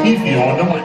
Keefy on the mic.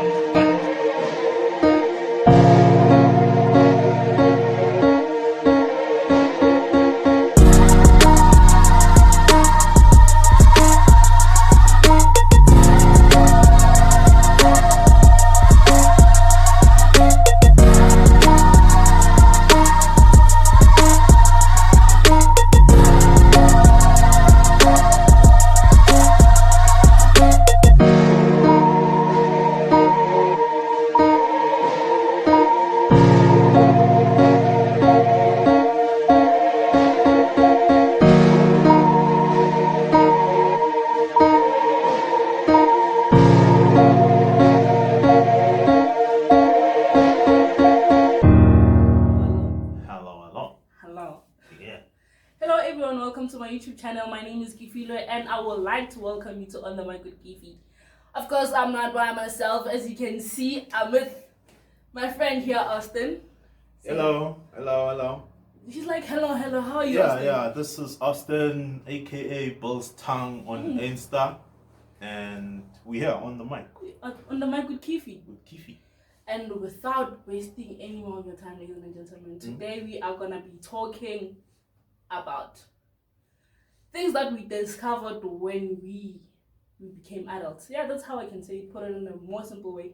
To my YouTube channel. My name is Kifilo and I would like to welcome you to Under My Good Kifi. Of course, I'm not by myself. As you can see, I'm with my friend here, Austin. Hello. She's like, hello, how are you, Austin? Yeah, this is Austin, aka Bill's Tongue on Insta, and we here on the mic. On the mic with Kifi. With Kifi. And without wasting any more of your time, ladies and gentlemen, today we are gonna be talking about things that we discovered when we became adults. Yeah, that's how I can say it, put it in a more simple way.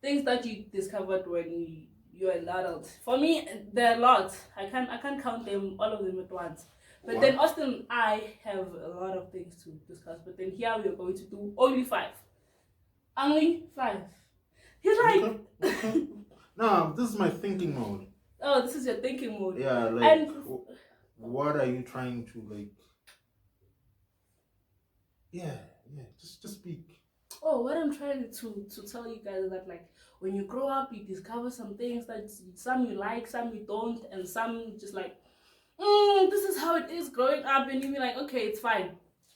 Things that you discovered when you're an adult. For me, there are a lot. I can't count them, all of them at once. But then Austin and I have a lot of things to discuss. But then here we are going to do only 5. Only 5. He's like... Okay. No, this is my thinking mode. Oh, this is your thinking mode. Yeah, like, and what are you trying to, like... Yeah, just speak. Oh, what I'm trying to tell you guys is that, like, when you grow up, you discover some things that some you like, some you don't, and some just like, this is how it is growing up, and you be like, okay, it's fine.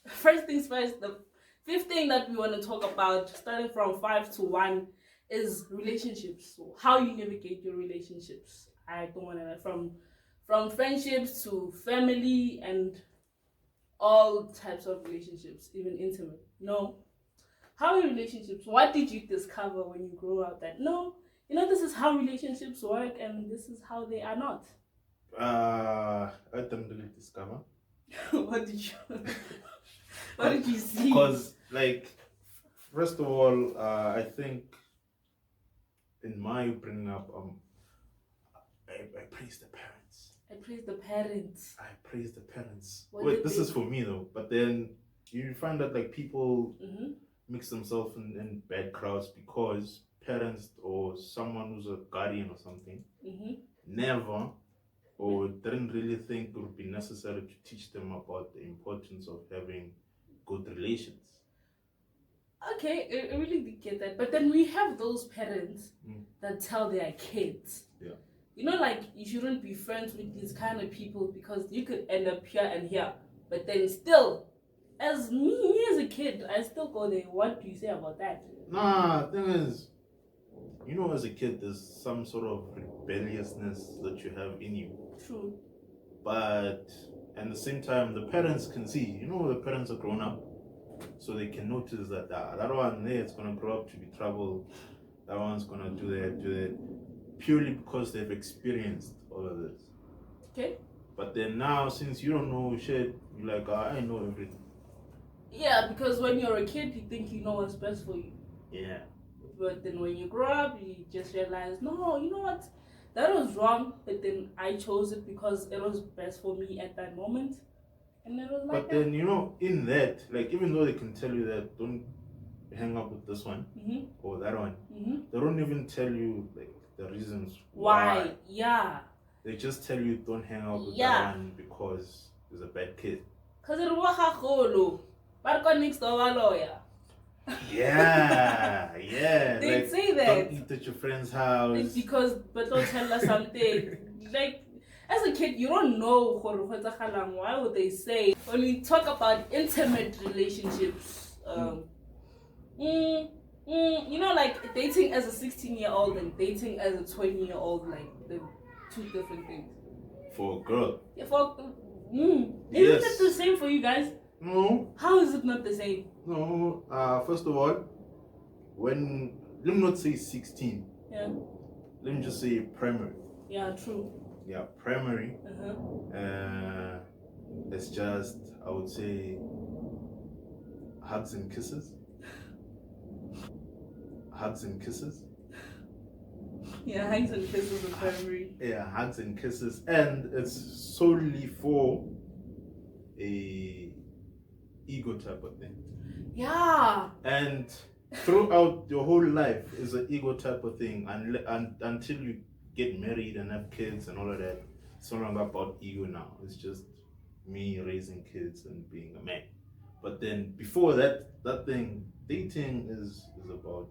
First things first, the 5th thing that we want to talk about, starting from 5 to 1, is relationships. So how you navigate your relationships. I don't want to, from friendships to family and all types of relationships, even intimate. No. How are relationships? What did you discover when you grew up that this is how relationships work and this is how they are not? I didn't really discover. What did you see? Because, like, first of all, I think in my bringing up, I praise the parents. I praise the parents. Wait, this is for me though. But then you find that, like, people mix themselves in bad crowds because parents or someone who's a guardian or something never or didn't really think it would be necessary to teach them about the importance of having good relations. Okay, I really did get that. But then we have those parents that tell their kids, like, you shouldn't be friends with these kind of people because you could end up here and here. But then still, as me as a kid, I still go there. What do you say about that? Nah, thing is, as a kid, there's some sort of rebelliousness that you have in you. True. But at the same time, the parents can see, the parents are grown up. So they can notice that that one there is going to grow up to be trouble. That one's going to do that. Purely because they've experienced all of this. Okay. But then now, since you don't know shit, you're like, I know everything. Yeah, because when you're a kid, you think you know what's best for you. Yeah. But then when you grow up, you just realize, no, you know what? That was wrong, but then I chose it because it was best for me at that moment. And it was like But then, in that, like, even though they can tell you that, don't hang up with this one or that one, they don't even tell you, like, the reasons why. Yeah. They just tell you don't hang out with that one because he's a bad kid. Because it was a holo. But got next door a lawyer. Yeah. They like, say that. Don't eat at your friend's house. It's because, but don't tell us something. Like, as a kid, you don't know why would they say. When we talk about intimate relationships, like dating as a 16-year-old and dating as a 20-year-old, like, they're 2 different things. For a girl? Yeah, Isn't it the same for you guys? No. How is it not the same? No. First of all, when, let me not say 16. Yeah. Let me just say primary. Yeah, true. Yeah, primary. Uh-huh. It's just, I would say, hugs and kisses. Hugs and kisses. Yeah, hugs and kisses in primary. Yeah, hugs and kisses, and it's solely for a ego type of thing. Yeah. And throughout your whole life is an ego type of thing, and until you get married and have kids and all of that, it's no longer about ego now. It's just me raising kids and being a man. But then before that thing, dating is about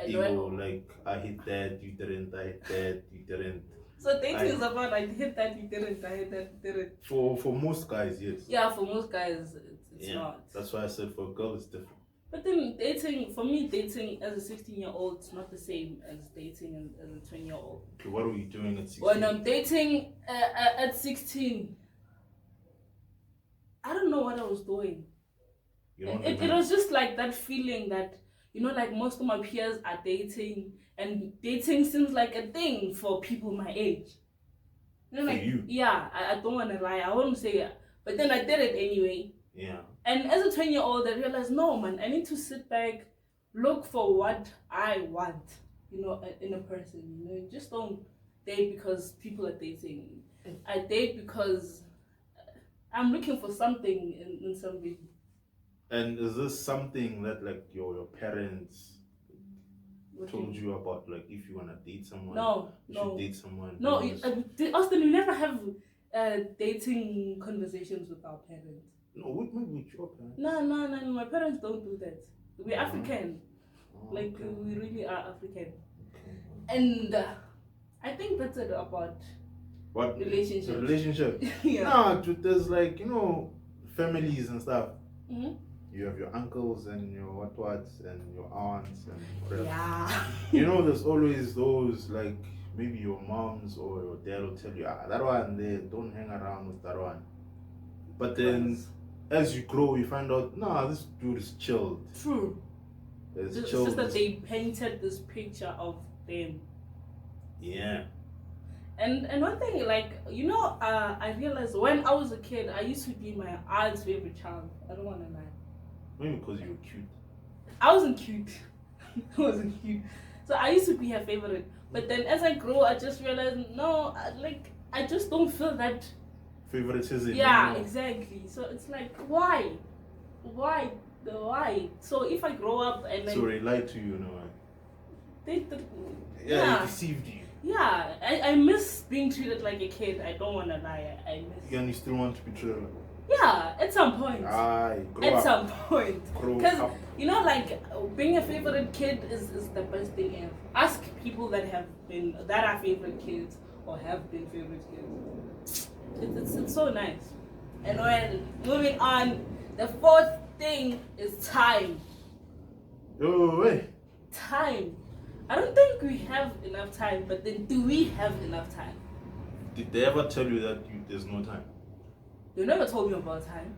ego. Like, I hit that, you didn't. I hit that, you didn't. So dating is about, I hit that, you didn't. I hit that, you didn't. For most guys, yes. Yeah, for most guys, it's not. That's why I said for a girl it's different. But then dating, for me, dating as a 16-year-old is not the same as dating as a 20-year-old. Okay, what were you doing at 16? When I'm dating at 16, I don't know what I was doing. It was just like that feeling that, you know, like most of my peers are dating, and dating seems like a thing for people my age. You know, like, for you? Yeah, I don't want to lie. I wouldn't say it. But then I did it anyway. Yeah. And as a 20-year-old, I realized, no, man, I need to sit back, look for what I want, you know, in a person. You know, just don't date because people are dating. I date because I'm looking for something in somebody. And is this something that, like, your parents told you about, like, if you want to date someone? No, you should date someone. No, Austin, we never have dating conversations with our parents. No, with your parents. No, my parents don't do that. We're African. Like, okay. we really are African. Okay. And I think that's it about what relationship. The relationship. Yeah. Nah, dude, there's, like, you know, families and stuff. Mm-hmm. You have your uncles and your what's and your aunts and whatever. Yeah. You know, there's always those, like, maybe your moms or your dad will tell you, that one there, don't hang around with that one. But then, as you grow, you find out, nah, this dude is chilled. True. It's chilled. Just that they painted this picture of them. Yeah. And one thing, like, you know, I realized when I was a kid, I used to be my aunt's favorite child. I don't want to lie. Maybe because you were cute. I wasn't cute. I wasn't cute. So I used to be her favorite. But then as I grew, I just realized, no, I just don't feel that favoritism. Yeah, exactly. So it's like, why? So if I grow up and so they lied to you, no? They they deceived you. Yeah, I miss being treated like a kid. I don't want to lie. I miss. And you still want to be treated like. Yeah, at some point. Some point. Because, you know, like, being a favorite kid is the best thing ever. Ask people that are favorite kids or have been favorite kids. It's so nice. And when moving on, the fourth thing is time. Oh, wait. Time. I don't think we have enough time, but then do we have enough time? Did they ever tell you that there's no time? They never told me about time.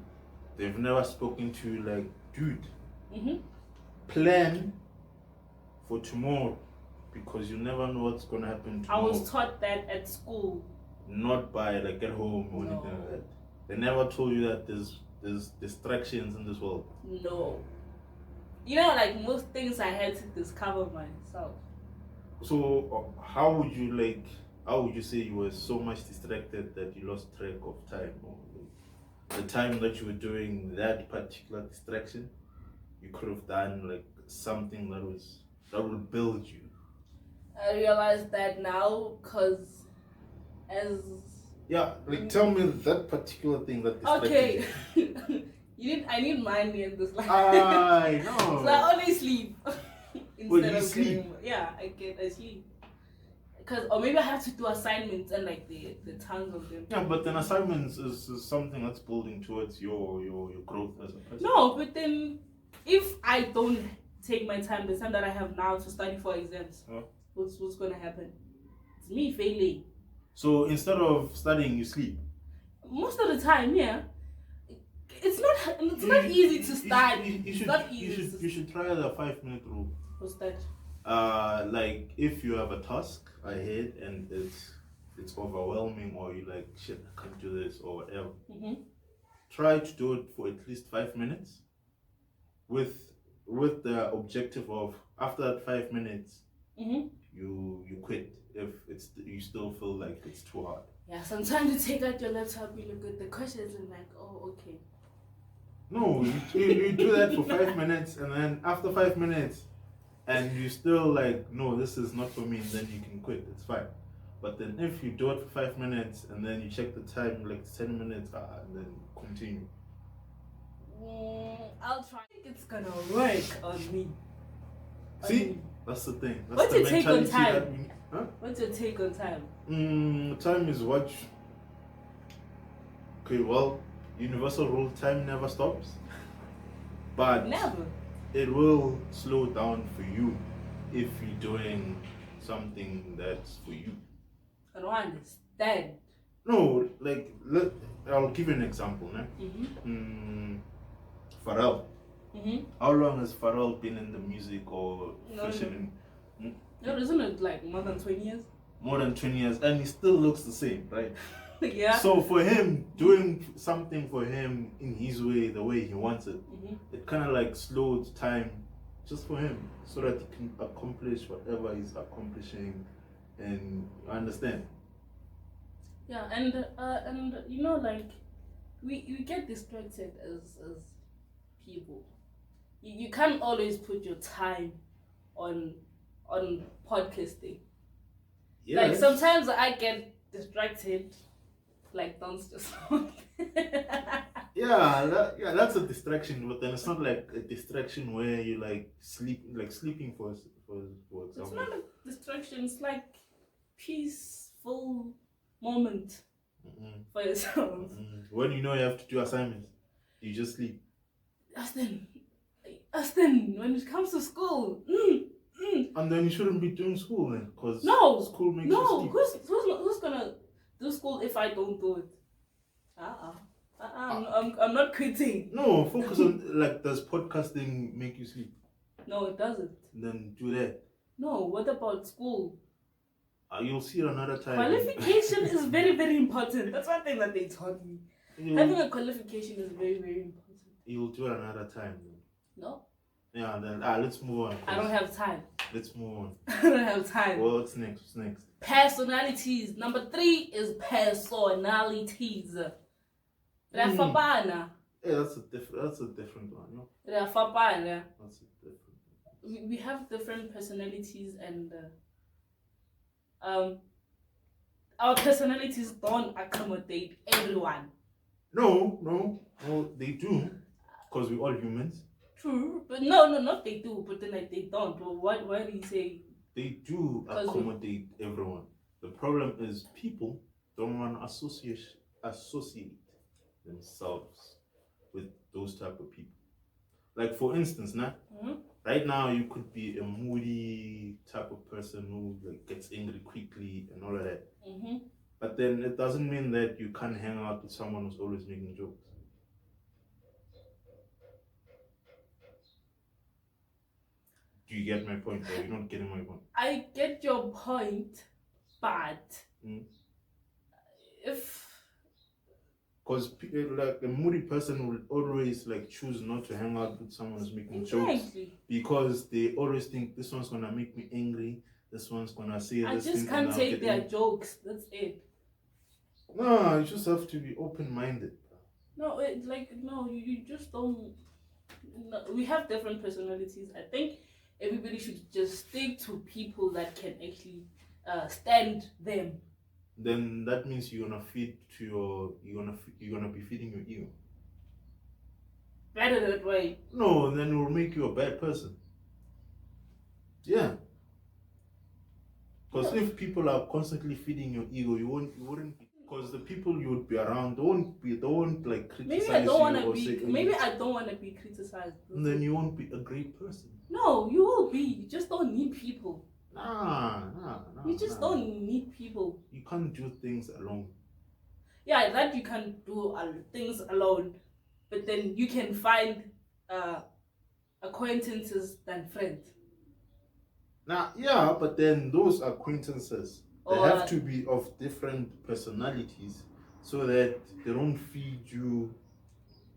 They've never spoken to you like, dude, plan for tomorrow because you never know what's going to happen tomorrow. I was taught that at school. Not by, like, at home or anything like that. They never told you that there's distractions in this world. No. You know, like, most things I had to discover myself. So how would you say you were so much distracted that you lost track of time? Or the time that you were doing that particular distraction, you could have done, like, something that would build you. I realized that now because tell me that particular thing that distracted you. I need money in this life. I know. So I only sleep. Instead of sleep? I sleep. Or maybe I have to do assignments and, like, the tons of them. Yeah, but then assignments is something that's building towards your growth as a person. No, but then if I don't take my time, the time that I have now to study for exams, what's going to happen? It's me failing. So instead of studying, you sleep? Most of the time, yeah. It's not It's not easy to start. You should try the 5-minute rule. What's that? Like if you have a task ahead and it's overwhelming, or you like shit, I can't do this or whatever. Try to do it for at least 5 minutes, with the objective of after that 5 minutes, you quit if you still feel like it's too hard. Yeah, sometimes you take out your laptop, you look at the questions and like, oh, okay. No, you do that for 5 minutes, and then after 5 minutes, and you still like, no, this is not for me, and then you can quit. It's fine. But then if you do it for 5 minutes and then you check the time like 10 minutes, and then continue. I'll try. I think it's gonna work on me. See, that's the thing. That's What's the your take on mentality time? What's your take on time? Time is what. Okay, well, universal rule: time never stops. But Never. It will slow down for you if you're doing something that's for you. I don't understand. No, like I'll give you an example. Pharrell. How long has Pharrell been in the music or fashion? No, isn't it like more than 20 years? More than 20 years, and he still looks the same, right? Yeah. So for him, doing something for him in his way, the way he wants it, it kind of like slowed time just for him, so that he can accomplish whatever he's accomplishing, and you understand. Yeah, and you know, like we get distracted as people. You can't always put your time on podcasting. Yeah. Like sometimes I get distracted, like don't just. That's a distraction, but then it's not like a distraction where you like sleeping for example. It's not a distraction. It's like peaceful moment for yourself. When you know you have to do assignments, you just sleep. Austin, when it comes to school, and then you shouldn't be doing school then, because school makes you sleep. Who's gonna do school if I don't do it? I'm not quitting. No, focus on like, does podcasting make you sleep? No, it doesn't. Then do that. No, what about school? You'll see it another time. Qualification is very, very important. That's one thing that they taught me. Having a qualification is very, very important. You'll do it another time. No. Yeah, then let's move on. I don't have time. Let's move on. I don't have time. Well, what's next? Personalities. Number 3 is personalities. Yeah, that's a different one. No? That's a different one. We have different personalities, and our personalities don't accommodate everyone. No, they do, because we're all humans. True, but no, not they do, but then like they don't. Well, why do you say they do accommodate everyone? The problem is people don't want to associate themselves with those type of people. Like for instance, right now you could be a moody type of person who like gets angry quickly and all of that. But then it doesn't mean that you can't hang out with someone who's always making jokes. Do you get my point, or you're not getting my point? I get your point, but because like a moody person will always like choose not to hang out with someone who's making jokes, because they always think this one's gonna make me angry, this one's gonna say I this just thing. Can't take their jokes. That's it. No, you just have to be open-minded. No, you just don't. No, we have different personalities. I think everybody should just stick to people that can actually stand them. Then that means you're gonna be feeding your ego. Better that way. No, then it will make you a bad person. Yeah. Because if people are constantly feeding your ego, you wouldn't be. Because the people you would be around don't like criticize maybe I don't want to be criticized. And then you won't be a great person. No, you will be. You just don't need people. Nah. You just don't need people. You can't do things alone. Yeah, that you can do things alone. but then you can find acquaintances than friends. Now, yeah, but then those acquaintances, they Or have to be of different personalities so that they don't feed you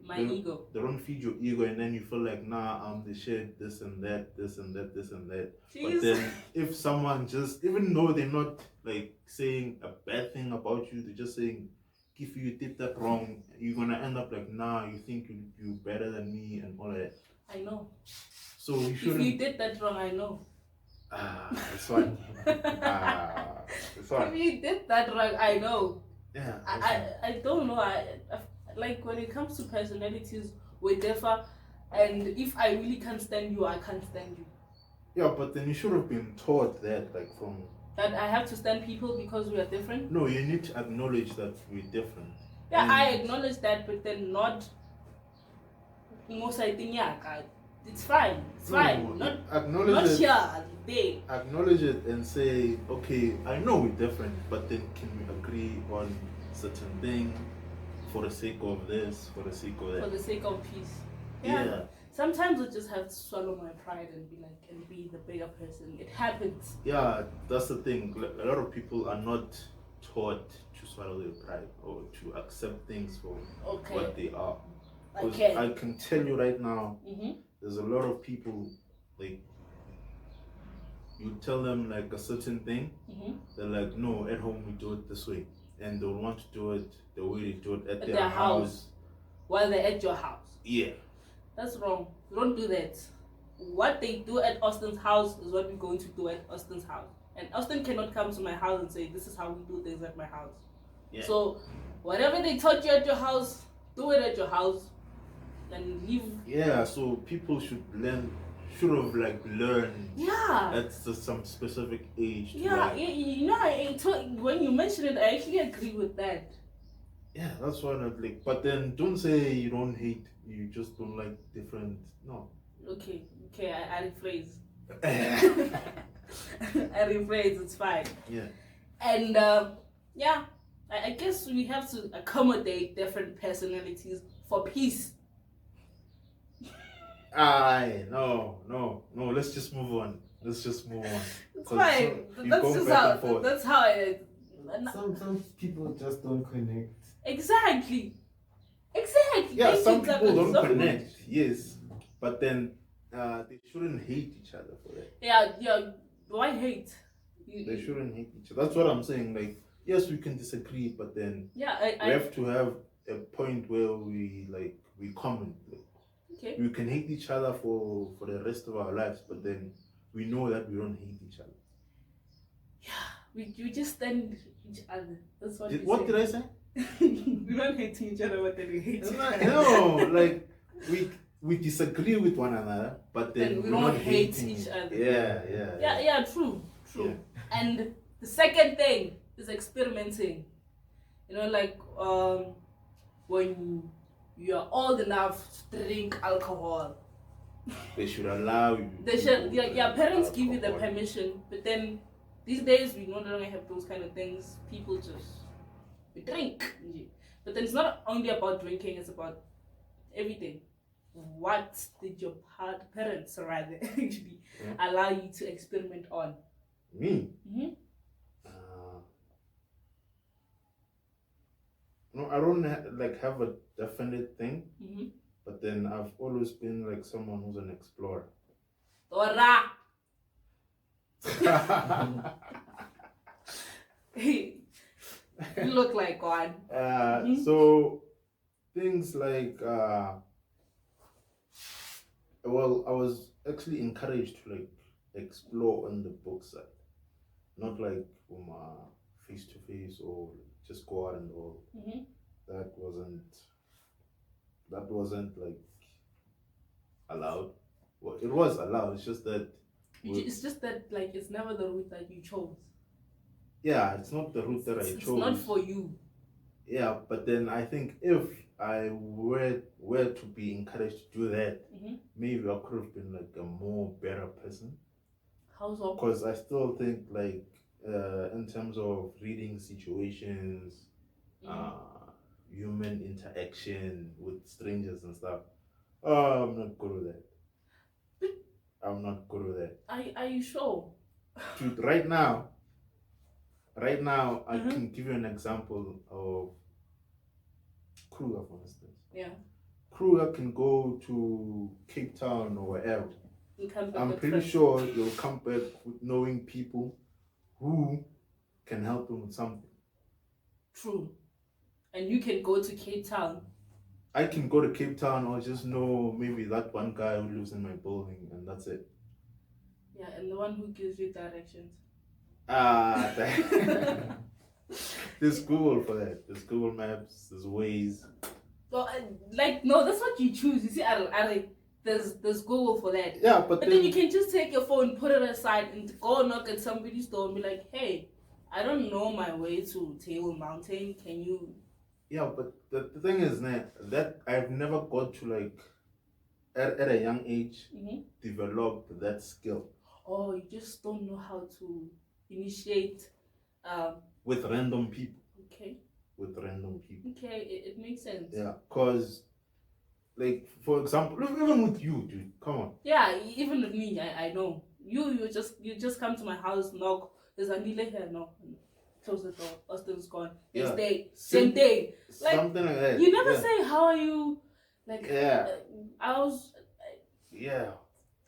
my ego. they don't feed your ego, and then you feel like, nah, I'm the shit, this and that, this and that, this and that. Jeez. But then if someone just, even though they're not like saying a bad thing about you, they're just saying, if you did that wrong, you're gonna end up like, nah, you think you're better than me and all that. I know. So you shouldn't. If you did that wrong, I know. That's fine. That's fine. If you did that wrong, I know. Yeah. I don't know. I like when it comes to personalities, we differ, and if I really can't stand you, I can't stand you. Yeah, but then you should have been taught that, like from. That I have to stand people because we are different. No, you need to acknowledge that we're different. Yeah, I acknowledge that, but then not. Most I think it's fine. It's fine. Not acknowledge not it. here. There. Acknowledge it and say, okay, I know we're different, but then can we agree on certain thing for the sake of this, for the sake of that? For the sake of peace. Yeah. Sometimes I just have to swallow my pride and be like, and be the bigger person. It happens. Yeah, that's the thing. A lot of people are not taught to swallow their pride or to accept things for what they are. Okay. I can tell you right now, there's a lot of people, like, you tell them like a certain thing, they're like, no, at home we do it this way. And they'll want to do it the way they do it at their house. While they're at your house. Yeah. That's wrong. Don't do that. What they do at Austin's house is what we're going to do at Austin's house. And Austin cannot come to my house and say, this is how we do things at my house. Yeah. So, whatever they taught you at your house, do it at your house. And leave. Yeah, so people should learn, should have like learned. Yeah. At some specific age. Yeah, you know, when you mention it, I actually agree with that. Yeah, that's why not like. But then don't say you don't hate. You just don't like different. No. Okay. I rephrase. I rephrase. It's fine. Yeah. And yeah, I guess we have to accommodate different personalities for peace. No. Let's just move on. It's fine. That's how it is. Some people just don't connect. Exactly. Yeah, some people don't connect. Yes, but then they shouldn't hate each other for that. Yeah. Why hate? They shouldn't hate each other. That's what I'm saying. Like, yes, we can disagree, but then we have to have a point where we comment. Okay. We can hate each other for the rest of our lives, but then we know that we don't hate each other. Yeah, we just stand each other. That's what. What did I say? We don't hate each other, but then we hate each other. No, like we disagree with one another, but then we don't hate each other. Yeah. True. Yeah. And the second thing is experimenting. You know, like when you are old enough to drink alcohol. They should allow you. Your parents give you the permission, but then these days we no longer have those kind of things. People just drink. But then it's not only about drinking, it's about everything. What did your parents rather actually allow you to experiment on? Me? No, I don't have a definite thing, but then I've always been like someone who's an explorer. Dora! You look like one. So things like well, I was actually encouraged to like explore on the book side, not like from face to face or just go out and all. That wasn't like allowed. Well, it was allowed. It's just that. Like it's never the route that you chose. Yeah, it's not the route that I chose. It's not for you. Yeah, but then I think if I were to be encouraged to do that, maybe I could have been like a more better person. How so? Because I still think like in terms of reading situations, human interaction with strangers and stuff. Oh, I'm not good with that. I'm not good with that. Are you sure? Dude, right now, I can give you an example of Kruger, for instance. Yeah. Kruger can go to Cape Town or wherever. I'm pretty friends. sure you'll come back with knowing people who can help him with something. True. And you can go to Cape Town. I can go to Cape Town or just know maybe that one guy who lives in my building and that's it. Yeah, and the one who gives you directions. There's Google for that. There's Google Maps, there's Waze. So, no, that's what you choose. You see, there's Google for that. Yeah, but then you can just take your phone, put it aside, and go knock at somebody's door and be like, hey, I don't know my way to Table Mountain. Can you? Yeah, but the thing is that I've never got to like at a young age develop that skill. Oh, you just don't know how to initiate with random people. Okay. With random people. Okay, it makes sense. Yeah, cause like for example, even with you, dude, come on. Yeah, even with me, I know. You just come to my house, knock, there's Anila here, no. Close the door, Austin's gone. Next day, same day. Like, something like that. You never say how are you, like I was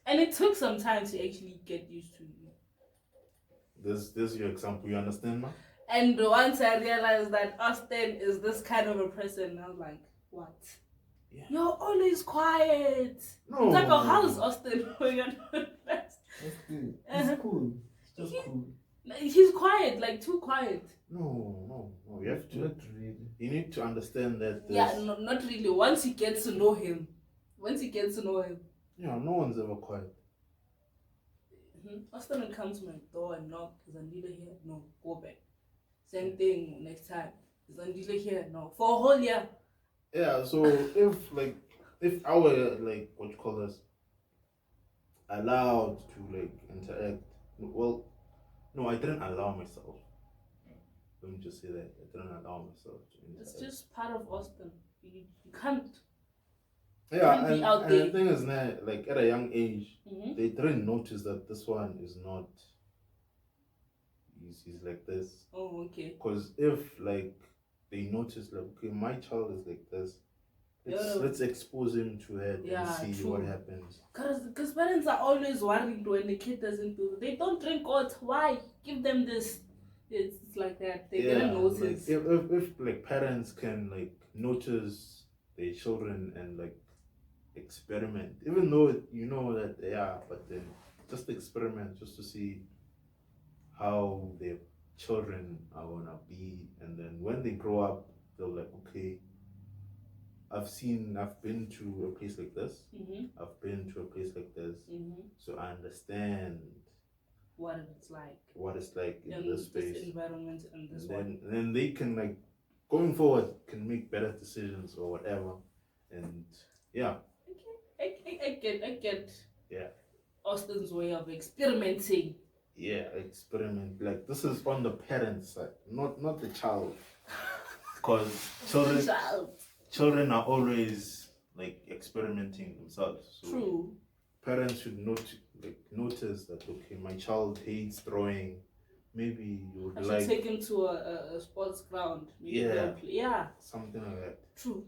and it took some time to actually get used to you. This your example, you understand, man? And once I realized that Austin is this kind of a person, I was like, what? Yeah. You're always quiet. No. It's like, oh, how's Austin? That's good. It's cool. It's just cool. He's quiet, like too quiet. No. You have to. Not really. You need to understand that. Yeah, no, not really. Once you get to know him. Yeah, no one's ever quiet. Austin will come to my door and knock. Is Andile here? No, go back. Same thing next time. Is Andile here? No. For a whole year. Yeah, so if I were like what you call this allowed to like interact, well, no, I didn't allow myself. Let me just say that I didn't allow myself to interact. It's just part of Austin. You can't. Yeah, and the thing is that like at a young age, they didn't notice that this one is not. He's like this. Oh, okay. Because if like they notice like okay, my child is like this. Let's expose him to it and see what happens. Because parents are always worried when the kid doesn't do. They don't drink water. Why? Give them this. It's like that. They didn't notice. Like, if like parents can like notice their children and like experiment, even though you know that they are, but then just experiment just to see how their children are gonna be, and then when they grow up, they're like, okay. I've been to a place like this. I've been to a place like this. So I understand what it's like in this space. This environment and this one. Then they can like going forward can make better decisions or whatever. And yeah. Okay. I get. Yeah. Austin's way of experimenting. Yeah, experiment. Like this is on the parents' side, not the child. Because children are always like experimenting themselves. So true. Parents should notice that okay, my child hates drawing. Maybe you would I should take him to a sports ground. Yeah. Something like that. True.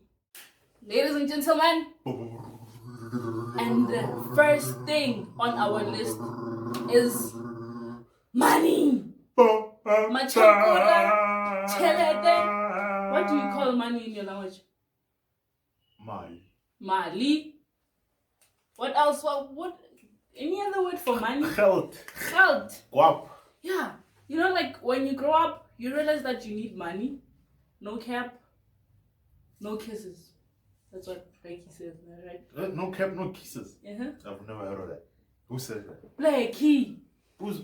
Ladies and gentlemen, and the first thing on our list is money. Machakura, chelete. What do you call money in your language? Mali. What else? What? Any other word for money? Geld. Guap. Yeah. You know, like when you grow up, you realize that you need money. No cap, no kisses. That's what Blakey says, right? No cap, no kisses. Uh-huh. I've never heard of that. Who said that? Blakey. Who's?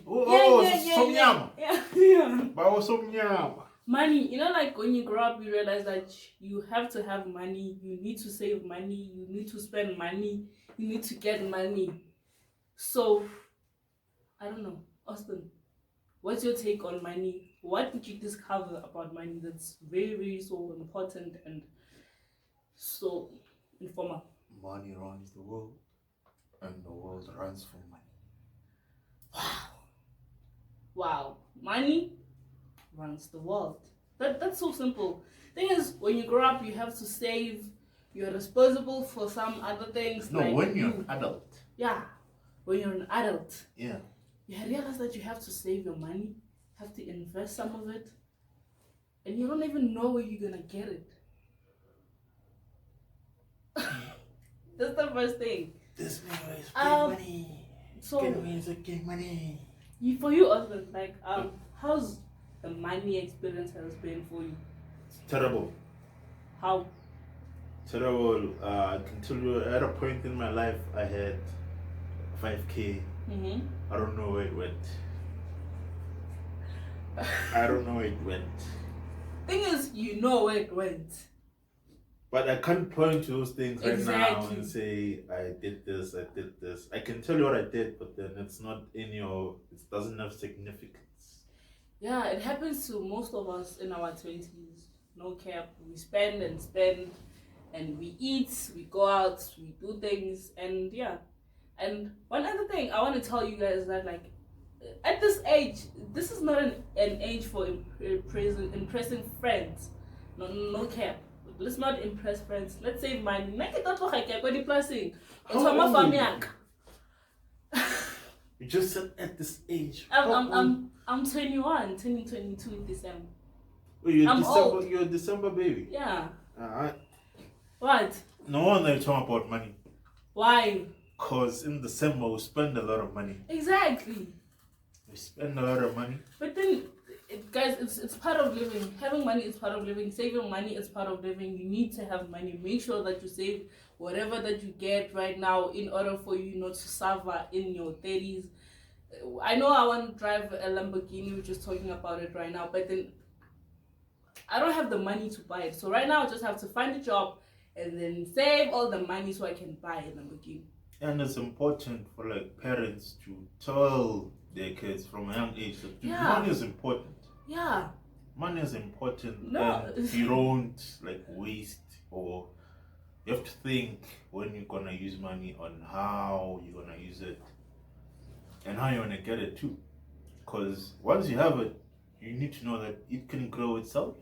Yeah. Money, you know, like when you grow up, you realize that you have to have money, you need to save money, you need to spend money, you need to get money. So, I don't know, Austin, what's your take on money? What did you discover about money that's very, very so important and so informal? Money runs the world, and the world runs for money. Wow, money runs the world. That's so simple. Thing is, when you grow up, you have to save. You're responsible for some other things. No, like when you're an adult. Yeah, when you're an adult. Yeah. You realize that you have to save your money, have to invest some of it, and you don't even know where you're gonna get it. That's the first thing. This man is money. So Get me to get money. for you, husband, like how's the money experience has been for you? It's terrible. How? Terrible. I can tell you, at a point in my life, I had 5K. Mm-hmm. I don't know where it went. I don't know where it went. Thing is, you know where it went. But I can't point to those things right now Exactly. and say, I did this, I did this. I can tell you what I did, but then it's not in your, it doesn't have significance. Yeah, it happens to most of us in our 20s. No cap. We spend and spend, and we eat, we go out, we do things, and yeah. And one other thing I want to tell you guys that, like, at this age, this is not an age for impressing friends. No cap. Let's not impress friends. Let's save money. You just said at this age. I'm 21, turning 22 in December. Wait, you're I'm December, old. you're a December baby. Yeah. I, What? no wonder you talk about money. Why? Because in December we spend a lot of money. Exactly. We spend a lot of money. But then, guys, it's part of living. Having money is part of living. Saving money is part of living. You need to have money. Make sure that you save whatever that you get right now in order for you not to suffer in your 30s. I know I want to drive a Lamborghini. We're just talking about it right now. But then, I don't have the money to buy it. So right now, I just have to find a job and then save all the money so I can buy a Lamborghini. And it's important for like parents to tell their kids from a young age that money is important. Yeah. Money is important. No. And you don't like waste, or you have to think when you're gonna use money on how you're gonna use it and how you're gonna get it too. Because once you have it, you need to know that it can grow itself,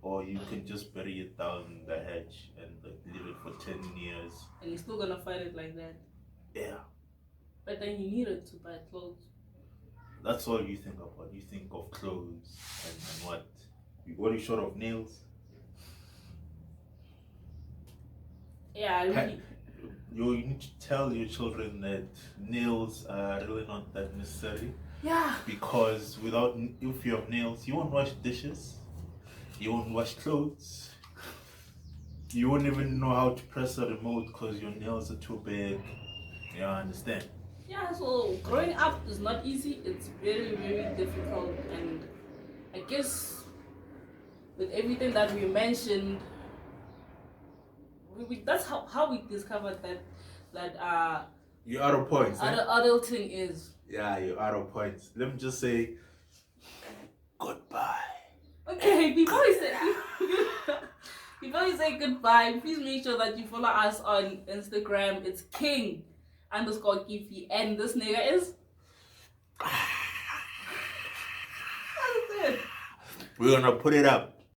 or you can just bury it down the hedge and like leave it for 10 years. And you're still gonna fight it like that. Yeah. But then you need it to buy clothes. That's all you think about. You think of clothes and what? What are you short of nails? Yeah, I really... You need to tell your children that nails are really not that necessary. Yeah. Because if you have nails, you won't wash dishes. You won't wash clothes. You won't even know how to press a remote because your nails are too big. You understand? Yeah, so growing up is not easy. It's very, very difficult. And I guess with everything that we mentioned, that's how we discovered that you're out of points. Adulting is. Yeah, you're out of points. Let me just say goodbye. Okay, before you say goodbye, please make sure that you follow us on Instagram. It's king_Kifi, and this nigga is. That's it. We're gonna put it up.